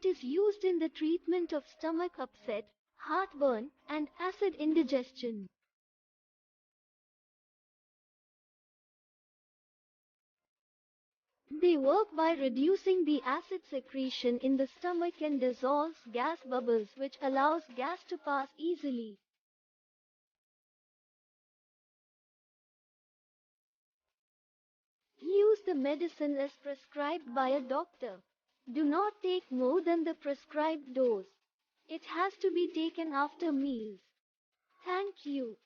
It is used in the treatment of stomach upset, heartburn, and acid indigestion. They work by reducing the acid secretion in the stomach and dissolves gas bubbles, which allows gas to pass easily. Use the medicine as prescribed by a doctor. Do not take more than the prescribed dose. It has to be taken after meals. Thank you.